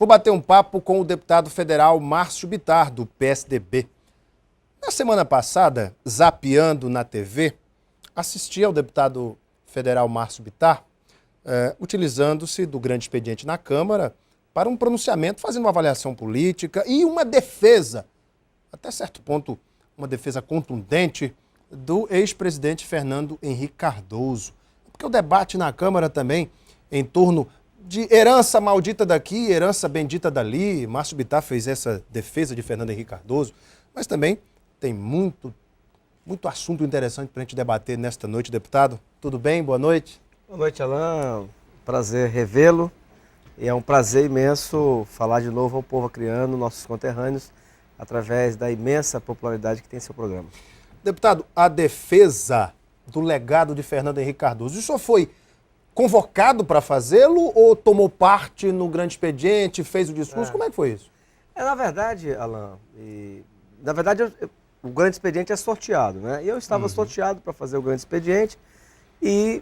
bater um papo com o deputado federal Márcio Bittar, do PSDB. Na semana passada, zapeando na TV, assisti ao deputado federal Márcio Bittar, utilizando-se do grande expediente na Câmara para um pronunciamento, fazendo uma avaliação política e uma defesa, até certo ponto, uma defesa contundente do ex-presidente Fernando Henrique Cardoso. Porque o debate na Câmara também em torno de herança maldita daqui, herança bendita dali. Márcio Bittar fez essa defesa de Fernando Henrique Cardoso, mas também tem muito assunto interessante para a gente debater nesta noite, deputado. Tudo bem? Boa noite. Boa noite, Alain. Prazer revê-lo. E é um prazer imenso falar de novo ao povo acreano, nossos conterrâneos, através da imensa popularidade que tem seu programa. Deputado, a defesa do legado de Fernando Henrique Cardoso, o senhor foi convocado para fazê-lo ou tomou parte no grande expediente, fez o discurso? Como é que foi isso? Na verdade, Alain, o grande expediente é sorteado, né? E eu estava sorteado para fazer o grande expediente e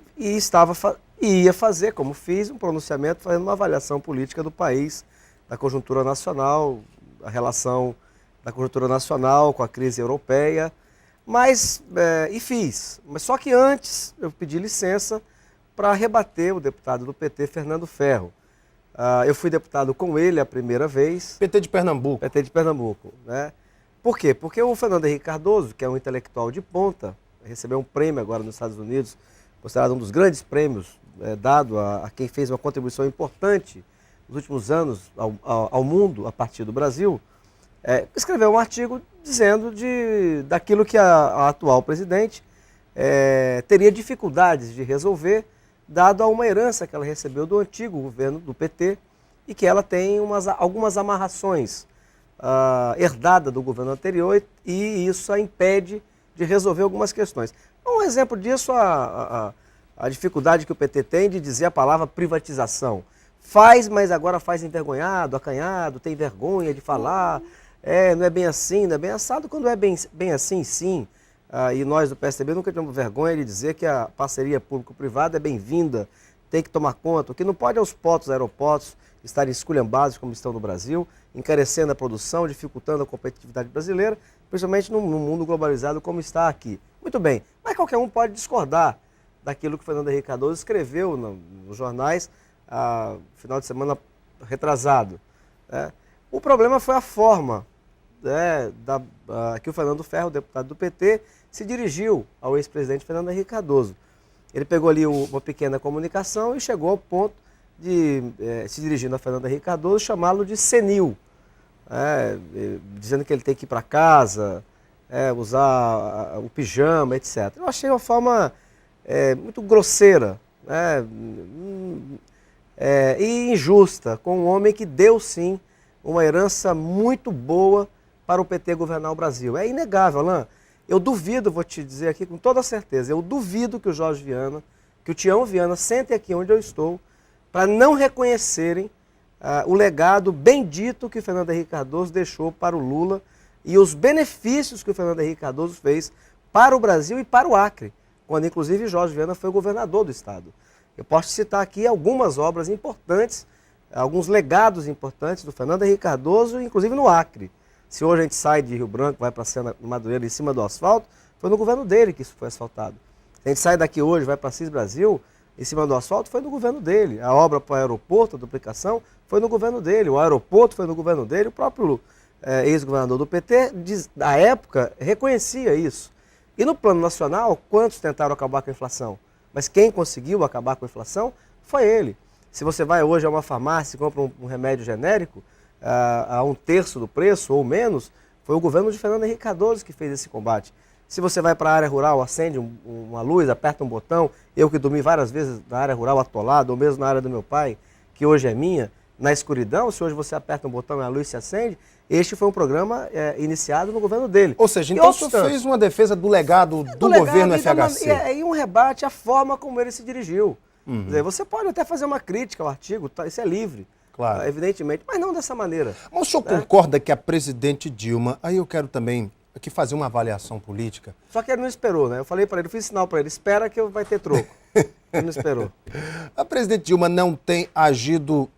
ia fazer, como fiz, um pronunciamento fazendo uma avaliação política do país, da conjuntura nacional, a relação da conjuntura nacional com a crise europeia, e fiz. Mas só que antes eu pedi licença para rebater o deputado do PT, Fernando Ferro. Eu fui deputado com ele a primeira vez. PT de Pernambuco. PT de Pernambuco, né? Por quê? Porque o Fernando Henrique Cardoso, que é um intelectual de ponta, recebeu um prêmio agora nos Estados Unidos, considerado um dos grandes prêmios dado a quem fez uma contribuição importante nos últimos anos ao mundo, a partir do Brasil, escreveu um artigo dizendo daquilo que a atual presidente teria dificuldades de resolver, dado a uma herança que ela recebeu do antigo governo do PT e que ela tem algumas amarrações herdada do governo anterior e isso a impede de resolver algumas questões. Um exemplo disso, a dificuldade que o PT tem de dizer a palavra privatização. Faz, mas agora faz envergonhado, acanhado, tem vergonha de falar, não é bem assim, não é bem assado. Quando é bem assim, sim. E nós do PSDB nunca tivemos vergonha de dizer que a parceria público-privada é bem-vinda, tem que tomar conta. O que não pode é os portos, aeroportos estarem esculhambados como estão no Brasil, encarecendo a produção, dificultando a competitividade brasileira, principalmente num mundo globalizado como está aqui. Muito bem, mas qualquer um pode discordar daquilo que o Fernando Henrique Cardoso escreveu nos jornais final de semana retrasado. O problema foi a forma que o Fernando Ferro, deputado do PT, se dirigiu ao ex-presidente Fernando Henrique Cardoso. Ele pegou ali uma pequena comunicação e chegou ao ponto de, se dirigindo a Fernando Henrique Cardoso, chamá-lo de senil, dizendo que ele tem que ir para casa, usar o pijama, etc. Eu achei uma forma muito grosseira e injusta com um homem que deu, sim, uma herança muito boa para o PT governar o Brasil. É inegável, Alain. Eu duvido, vou te dizer aqui com toda certeza, eu duvido que o Jorge Viana, que o Tião Viana sentem aqui onde eu estou para não reconhecerem o legado bendito que o Fernando Henrique Cardoso deixou para o Lula e os benefícios que o Fernando Henrique Cardoso fez para o Brasil e para o Acre, quando inclusive Jorge Viana foi governador do estado. Eu posso citar aqui algumas obras importantes, alguns legados importantes do Fernando Henrique Cardoso, inclusive no Acre. Se hoje a gente sai de Rio Branco, vai para a Madureira em cima do asfalto, foi no governo dele que isso foi asfaltado. Se a gente sai daqui hoje, vai para Cis Brasil, em cima do asfalto, foi no governo dele. A obra para o aeroporto, a duplicação, foi no governo dele. O aeroporto foi no governo dele. O próprio ex-governador do PT, da época, reconhecia isso. E no plano nacional, quantos tentaram acabar com a inflação? Mas quem conseguiu acabar com a inflação foi ele. Se você vai hoje a uma farmácia e compra um remédio genérico, a 1/3 do preço ou menos, foi o governo de Fernando Henrique Cardoso que fez esse combate. Se você vai para a área rural, acende uma luz, aperta um botão, eu que dormi várias vezes na área rural atolado, ou mesmo na área do meu pai, que hoje é minha, na escuridão, se hoje você aperta um botão e a luz se acende, este foi um programa iniciado no governo dele. Ou seja, então o senhor fez uma defesa do legado do governo FHC. E um rebate à forma como ele se dirigiu. Quer dizer, você pode até fazer uma crítica ao artigo, isso é livre. Claro. Evidentemente, mas não dessa maneira. Mas o senhor concorda que a presidente Dilma, aí eu quero também aqui fazer uma avaliação política. Só que ele não esperou, né? Eu falei para ele, eu fiz sinal para ele, espera que vai ter troco. Ele não esperou. A presidente Dilma não tem agido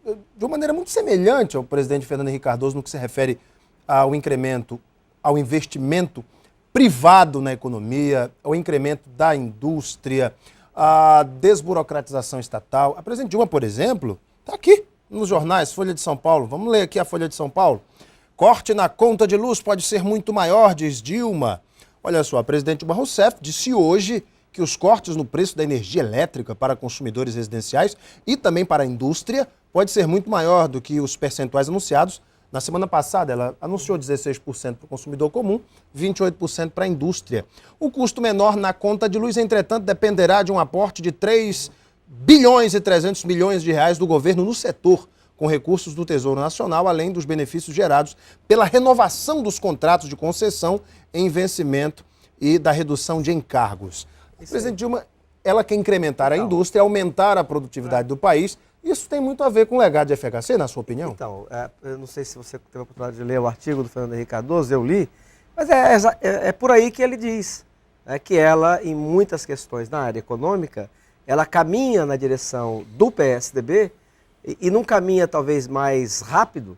de uma maneira muito semelhante ao presidente Fernando Henrique Cardoso no que se refere ao incremento, ao investimento privado na economia, ao incremento da indústria, à desburocratização estatal. A presidente Dilma, por exemplo, está aqui nos jornais, Folha de São Paulo. Vamos ler aqui a Folha de São Paulo. Corte na conta de luz pode ser muito maior, diz Dilma. Olha só, a presidente Dilma Rousseff disse hoje que os cortes no preço da energia elétrica para consumidores residenciais e também para a indústria pode ser muito maior do que os percentuais anunciados. Na semana passada, ela anunciou 16% para o consumidor comum, 28% para a indústria. O custo menor na conta de luz, entretanto, dependerá de um aporte de 3 bilhões e 300 milhões de reais do governo no setor, com recursos do Tesouro Nacional, além dos benefícios gerados pela renovação dos contratos de concessão em vencimento e da redução de encargos. A presidente Dilma, ela quer incrementar a indústria, aumentar a produtividade do país. Isso tem muito a ver com o legado de FHC, na sua opinião? Então, eu não sei se você teve a oportunidade de ler o artigo do Fernando Henrique Cardoso, eu li, mas é por aí que ele diz, que ela, em muitas questões na área econômica, ela caminha na direção do PSDB e não caminha talvez mais rápido,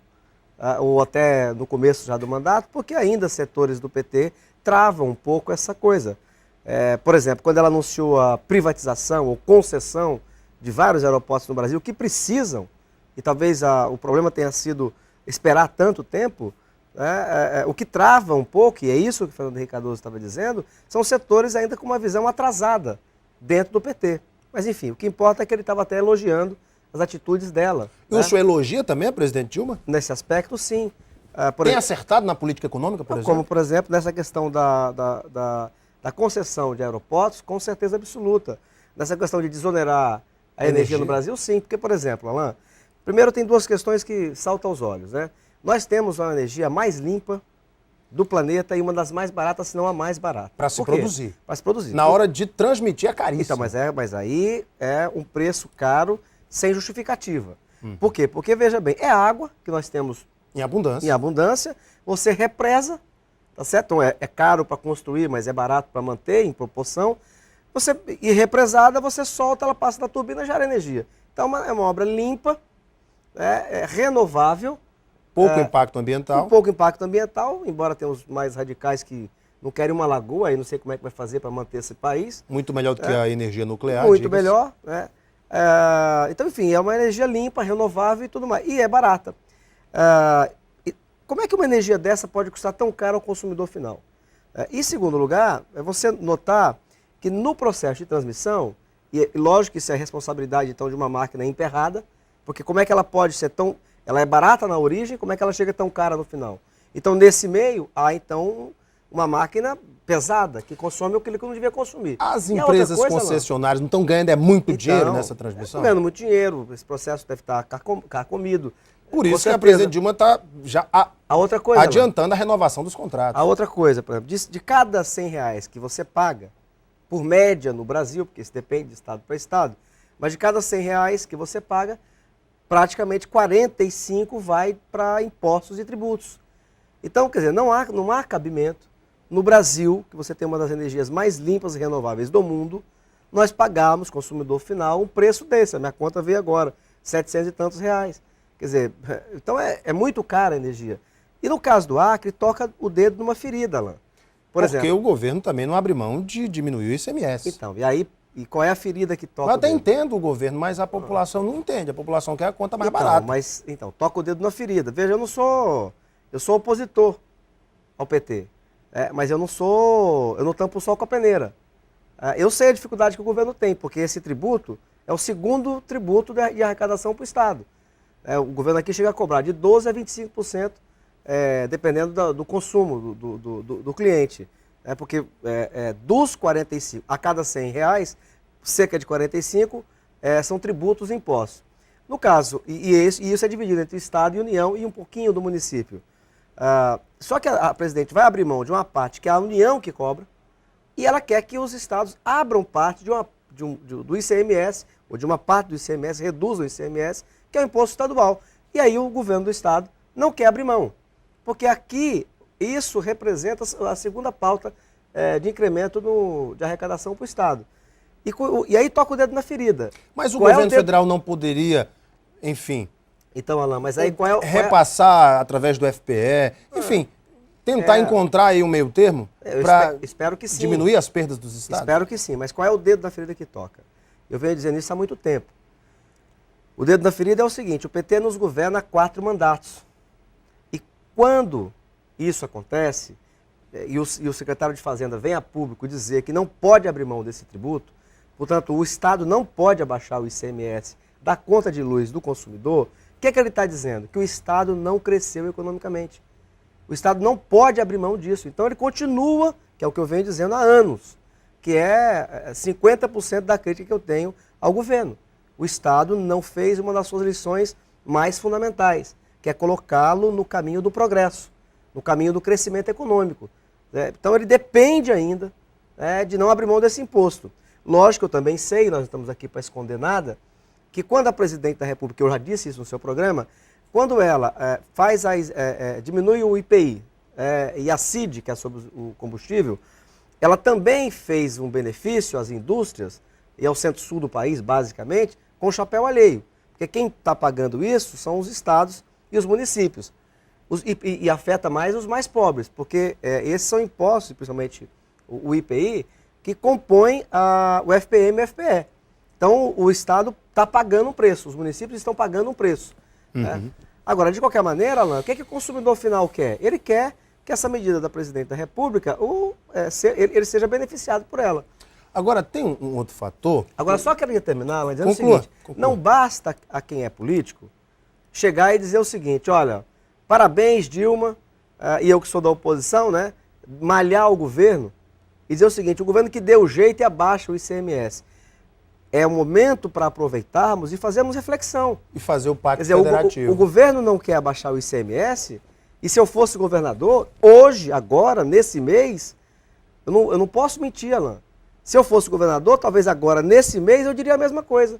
ou até no começo já do mandato, porque ainda setores do PT travam um pouco essa coisa. Por exemplo, quando ela anunciou a privatização ou concessão de vários aeroportos no Brasil que precisam, e talvez o problema tenha sido esperar tanto tempo, o que trava um pouco, e é isso que o Fernando Henrique Cardoso estava dizendo, são setores ainda com uma visão atrasada dentro do PT. Mas enfim, o que importa é que ele estava até elogiando as atitudes dela. E o senhor elogia também a presidente Dilma? Nesse aspecto, sim. Tem acertado na política econômica, por exemplo? Como, por exemplo, nessa questão da concessão de aeroportos, com certeza absoluta. Nessa questão de desonerar a energia no Brasil, sim. Porque, por exemplo, Alain, primeiro tem duas questões que saltam aos olhos, né? Nós temos uma energia mais limpa do planeta e uma das mais baratas, se não a mais barata. Para se produzir. Para se produzir. Na hora de transmitir é caríssimo. Então, mas aí é um preço caro sem justificativa. Por quê? Porque, veja bem, é água que nós temos em abundância. Em abundância, você represa, tá certo? Então é caro para construir, mas é barato para manter em proporção. E represada, você solta, ela passa da turbina e gera energia. Então é uma obra limpa, renovável. Pouco impacto ambiental. Com pouco impacto ambiental, embora tenha os mais radicais que não querem uma lagoa, aí não sei como é que vai fazer para manter esse país. Muito melhor do que a energia nuclear. Muito melhor. Então, enfim, é uma energia limpa, renovável e tudo mais. E é barata. Como é que uma energia dessa pode custar tão caro ao consumidor final? Em segundo lugar, é você notar que no processo de transmissão, e lógico que isso é responsabilidade então de uma máquina emperrada, porque como é que ela pode ser tão... Ela é barata na origem, como é que ela chega tão cara no final? Então, nesse meio, há então uma máquina pesada, que consome aquilo que não devia consumir. As empresas concessionárias não estão ganhando muito dinheiro nessa transmissão? Estão ganhando muito dinheiro, esse processo deve estar carcomido. Por isso que a presidente Dilma está já adiantando a renovação dos contratos. A outra coisa, por exemplo, de cada R$100 que você paga, por média no Brasil, porque isso depende de estado para estado, mas de cada R$100 que você paga, praticamente 45 vai para impostos e tributos. Então, quer dizer, não há cabimento no Brasil, que você tem uma das energias mais limpas e renováveis do mundo, nós pagarmos, consumidor final, um preço desse. A minha conta veio agora, 700 e tantos reais. Quer dizer, então é muito cara a energia. E no caso do Acre, toca o dedo numa ferida, Alain. Porque o governo também não abre mão de diminuir o ICMS. Então, e qual é a ferida que toca? Eu até entendo o governo, mas a população não entende. A população quer a conta mais barata. Então, toca o dedo na ferida. Veja, eu sou opositor ao PT. Mas eu não tampo o sol com a peneira. Eu sei a dificuldade que o governo tem, porque esse tributo é o segundo tributo de arrecadação para o Estado. O governo aqui chega a cobrar de 12% a 25%, dependendo do consumo do cliente. Porque dos 45, a cada R$100, cerca de 45 são tributos e impostos. No caso, e isso é dividido entre Estado e União e um pouquinho do município. Só que a presidente vai abrir mão de uma parte que é a União que cobra, e ela quer que os estados abram parte do ICMS, ou de uma parte do ICMS, reduzam o ICMS, que é o imposto estadual. E aí o governo do estado não quer abrir mão, porque aqui isso representa a segunda pauta de incremento de arrecadação para o estado. E aí toca o dedo na ferida. Mas o governo federal não poderia, enfim, Então, Alain, mas aí qual é... Repassar através do FPE, enfim, tentar encontrar aí um meio termo para espero que sim. Diminuir as perdas dos estados? Espero que sim, mas qual é o dedo da ferida que toca? Eu venho dizendo isso há muito tempo. O dedo da ferida é o seguinte, o PT nos governa há 4 mandatos. E quando isso acontece, e o secretário de Fazenda vem a público dizer que não pode abrir mão desse tributo, portanto, o Estado não pode abaixar o ICMS da conta de luz do consumidor, o que ele está dizendo? Que o Estado não cresceu economicamente. O Estado não pode abrir mão disso. Então ele continua, que é o que eu venho dizendo há anos, que é 50% da crítica que eu tenho ao governo. O Estado não fez uma das suas lições mais fundamentais, que é colocá-lo no caminho do progresso, no caminho do crescimento econômico. Então ele depende ainda de não abrir mão desse imposto. Lógico, eu também sei, nós não estamos aqui para esconder nada, que quando a presidente da República, eu já disse isso no seu programa, quando ela diminui o IPI e a CID, que é sobre o combustível, ela também fez um benefício às indústrias e ao centro-sul do país, basicamente, com chapéu alheio. Porque quem está pagando isso são os estados e os municípios. E afeta mais os mais pobres, porque esses são impostos, principalmente o IPI, que compõem o FPM e o FPE. Então, o Estado está pagando um preço, os municípios estão pagando um preço. Né? Agora, de qualquer maneira, Alain, o que o consumidor final quer? Ele quer que essa medida da Presidente da República, ele seja beneficiado por ela. Agora, tem um outro fator... Agora, só queria terminar, mas dizendo o seguinte, não basta a quem é político chegar e dizer o seguinte, olha, parabéns, Dilma, e eu que sou da oposição, né, malhar o governo e dizer o seguinte, o governo que deu jeito e abaixa o ICMS. É o momento para aproveitarmos e fazermos reflexão. E fazer o pacto federativo. O governo não quer abaixar o ICMS, e se eu fosse governador, hoje, agora, nesse mês, eu não posso mentir, Alain. Se eu fosse governador, talvez agora, nesse mês, eu diria a mesma coisa.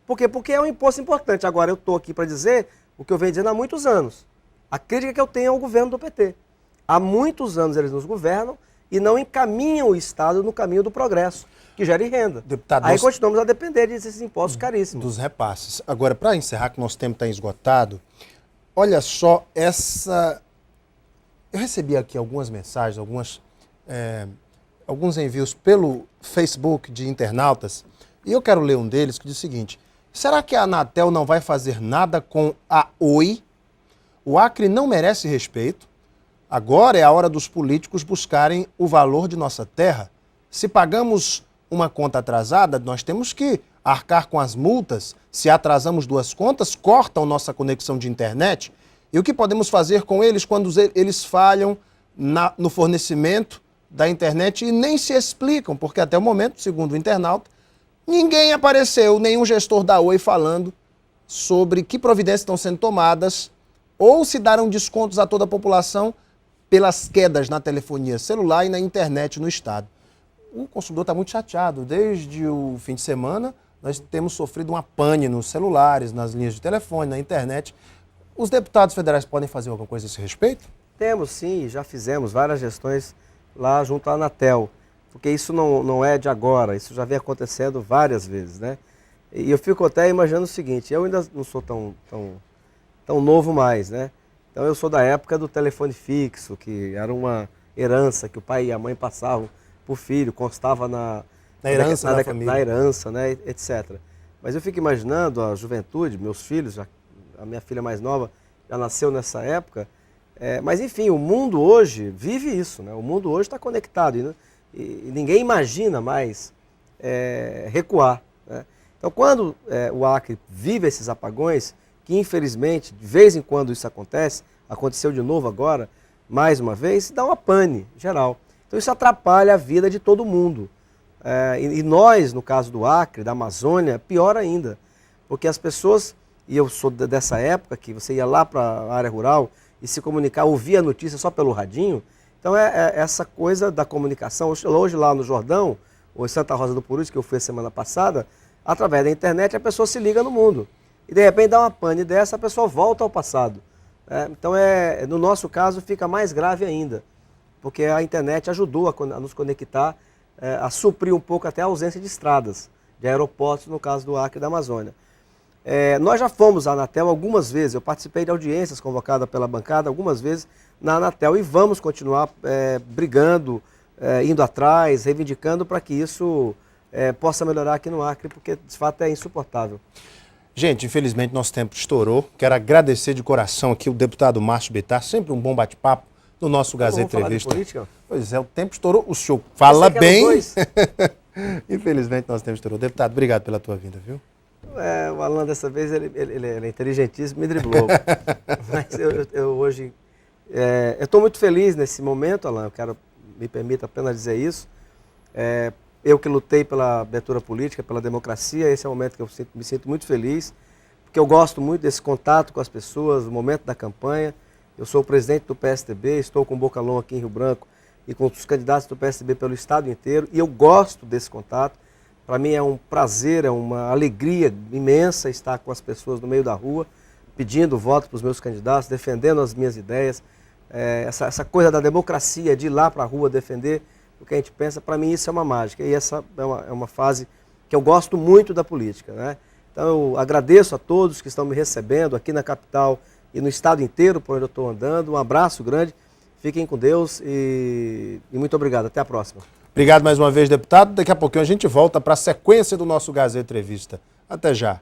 Por quê? Porque é um imposto importante. Agora, eu estou aqui para dizer o que eu venho dizendo há muitos anos. A crítica que eu tenho ao governo do PT. Há muitos anos eles nos governam e não encaminham o Estado no caminho do progresso, que gere renda. Deputado, aí continuamos a depender desses impostos caríssimos. Dos repasses. Agora, para encerrar, que nosso tempo está esgotado, olha só essa... Eu recebi aqui algumas mensagens, alguns envios pelo Facebook de internautas, e eu quero ler um deles que diz o seguinte, será que a Anatel não vai fazer nada com a Oi? O Acre não merece respeito. Agora é a hora dos políticos buscarem o valor de nossa terra. Se pagamos uma conta atrasada, nós temos que arcar com as multas. Se atrasamos 2 contas, cortam nossa conexão de internet. E o que podemos fazer com eles quando eles falham no fornecimento da internet e nem se explicam? Porque até o momento, segundo o internauta, ninguém apareceu, nenhum gestor da Oi falando sobre que providências estão sendo tomadas ou se deram descontos a toda a população pelas quedas na telefonia celular e na internet no estado. O consumidor está muito chateado. Desde o fim de semana, nós temos sofrido uma pane nos celulares, nas linhas de telefone, na internet. Os deputados federais podem fazer alguma coisa a esse respeito? Temos sim, já fizemos várias gestões lá junto à Anatel, porque isso não é de agora, isso já vem acontecendo várias vezes, né? E eu fico até imaginando o seguinte, eu ainda não sou tão novo mais, né? Então eu sou da época do telefone fixo, que era uma herança que o pai e a mãe passavam por filho, constava na herança da família. Na herança, né, etc. Mas eu fico imaginando a juventude, meus filhos, a minha filha mais nova já nasceu nessa época, mas enfim, o mundo hoje vive isso, né? O mundo hoje está conectado e ninguém imagina mais recuar, né? Então quando o Acre vive esses apagões, que infelizmente, de vez em quando isso aconteceu de novo agora, mais uma vez, dá uma pane geral. Então isso atrapalha a vida de todo mundo. E nós, no caso do Acre, da Amazônia, pior ainda, porque as pessoas, e eu sou dessa época, que você ia lá para a área rural e se comunicar, ouvia a notícia só pelo radinho, então essa coisa da comunicação, hoje lá no Jordão, ou em Santa Rosa do Purus, que eu fui a semana passada, através da internet a pessoa se liga no mundo. E de repente dá uma pane dessa, a pessoa volta ao passado. Então, no nosso caso, fica mais grave ainda, porque a internet ajudou a nos conectar, a suprir um pouco até a ausência de estradas, de aeroportos, no caso do Acre e da Amazônia. Nós já fomos à Anatel algumas vezes, eu participei de audiências convocadas pela bancada algumas vezes na Anatel e vamos continuar brigando, indo atrás, reivindicando para que isso possa melhorar aqui no Acre, porque de fato é insuportável. Gente, infelizmente nosso tempo estourou. Quero agradecer de coração aqui o deputado Márcio Bittar, sempre um bom bate-papo no nosso Gazeta Entrevista. Política? Pois é, o tempo estourou, o senhor fala bem. Infelizmente nosso tempo estourou. Deputado, obrigado pela tua vinda, viu? O Alan dessa vez ele é inteligentíssimo, me driblou. Mas eu hoje eu estou muito feliz nesse momento, Alan, me permita apenas dizer isso. Eu que lutei pela abertura política, pela democracia, esse é o momento que eu me sinto muito feliz, porque eu gosto muito desse contato com as pessoas, o momento da campanha. Eu sou o presidente do PSDB, estou com o Bocalon aqui em Rio Branco e com os candidatos do PSDB pelo estado inteiro, e eu gosto desse contato. Para mim é um prazer, é uma alegria imensa estar com as pessoas no meio da rua, pedindo voto para os meus candidatos, defendendo as minhas ideias. Essa coisa da democracia, de ir lá para a rua defender o que a gente pensa, para mim isso é uma mágica. E essa é uma fase que eu gosto muito da política, né? Então eu agradeço a todos que estão me recebendo aqui na capital e no estado inteiro por onde eu estou andando. Um abraço grande, fiquem com Deus e muito obrigado. Até a próxima. Obrigado mais uma vez, deputado. Daqui a pouquinho a gente volta para a sequência do nosso Gazeta Entrevista. Até já.